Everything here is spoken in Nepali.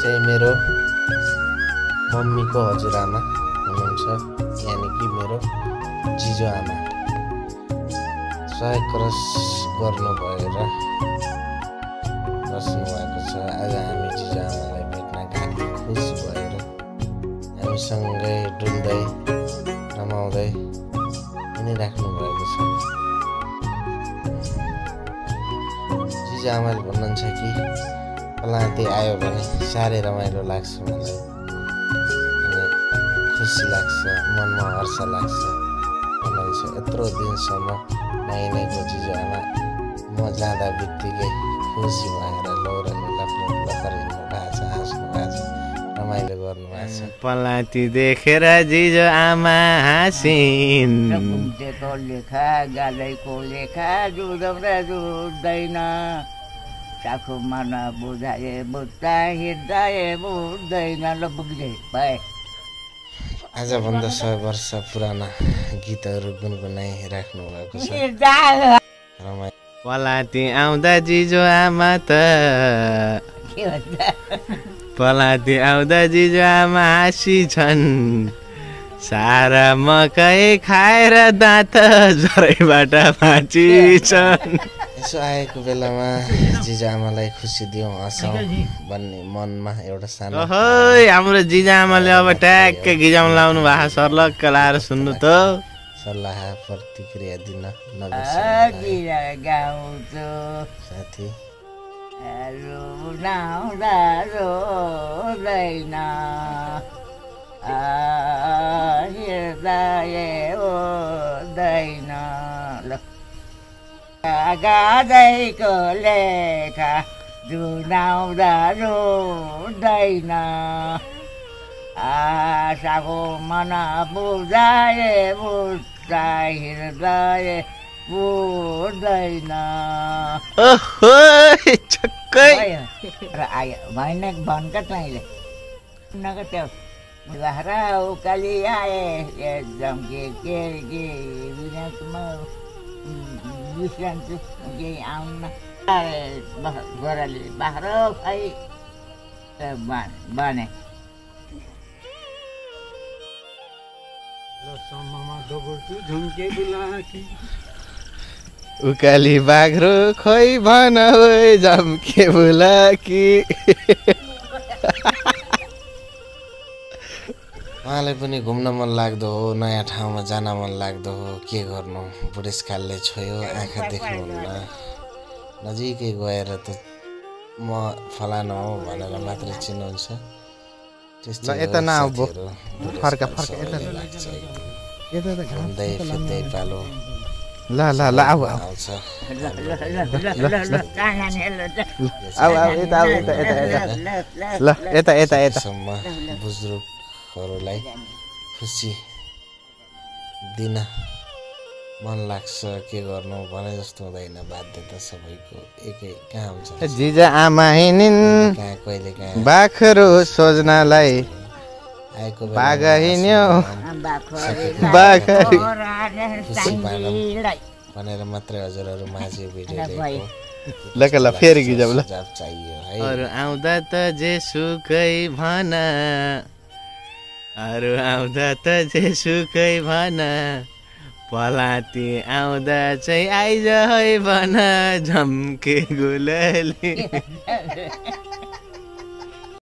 चाहिँ मेरो मम्मीको हजुरआमा हुनुहुन्छ, यानि कि मेरो जिजो आमा 100 क्रस गर्नु भएर बस्नुभएको छ। आज हामी जिजो आमालाई भेट्न गएको, खुस भएर हामीसँगै डुल्दै रमाउँदै हिँडिराख्नु भएको छ। जिजो आमाले भन्नुहुन्छ कि पलाती आयो भने साह्रै रमाइलो लाग्छ मलाई, अनि खुसी लाग्छ, मनमा हर्ष लाग्छ भन्नुहुन्छ। यत्रो दिनसम्म नहिँडेको जिजो आमा म जाँदा बित्तिकै खुसी भएर लौराले लखर हिँड्नु भएको छ, हाँस्नु भएको छ, रमाइलो गर्नु भएको छ। पलाती देखेर जिजो आमा हाँसिन्। घुम्टेको लेखा गादैको लेखा जुँदैन, साखुमा नबुझाए बुझ्दा हिँड्दाए बुझ्दैन। ल बुझ्दै भए आजभन्दा 100 वर्ष पुराना गीतहरू गुनगुनाइराख्नु भएको छ। पलाती आउँदा जिजो आमा त पलाती आउँदा जिजो आमा हाँसिन्छन्। सारा मकै खाएर दाँत जरैबाट भाँचिन्छन्। यसो आएको बेलामा जिजो आमालाई खुसी दिउँ, हँसौँ भन्ने मनमा एउटा सानो। हाम्रो जिजो आमाले अब ट्याक्कै गिजाउन लाउनु भएको, सर्लक्क लाएर सुन्नु त। सल्लाह प्रतिक्रिया दिन गाउँछु साथी। रुनाउँदा रोदैन, हृदय ओदैन। ल गादैको लेखा जुनाउँदा रोदैन, आशाको मन बुझाए बुझ्दा हृदय बुझ्दैन। र आयो भएन भनका तैँले नगट्यो बाह्र उकाली आए एकदम के विनाशमा बिसन्छु केही आउन गोराले बाह्र खै भने उकाली बाघ्रो खोइ भन झम्के बुलाकी। उहाँलाई पनि घुम्न मन लाग्दो हो, नयाँ ठाउँमा जान मन लाग्दो हो, के गर्नु बुढेसकालले छोयो, आँखा देख्नुहुन्न। नजिकै गएर त म फलानु हो भनेर मात्रै चिन्नुहुन्छ। त्यस्तो यता नआऊ बो, फर्का घुम्दै फिर्दै पालो। ल ल ल आऊ आऊ आउँछ। यता यता यता सम्म बुजुर्गहरूलाई खुसी दिन मन लाग्छ, के गर्नु भने जस्तो हुँदैन। बाध्यता सबैको एकै कहाँ हुन्छ। जिजा आमा हिँडिन् कहाँ कहिले कहाँ बाख्रो सोच्नलाई, आएको बाघ हिँड्यो भनेर मात्रै हजुरहरू माझे भिडियो ल ल फेरि गिजाउ ल। चाहियो है। अरू आउँदा त जेसुकै भन, अरू आउँदा त जेसुकै भन, पलाती आउँदा चाहिँ आइज है भन झम्के गुलली।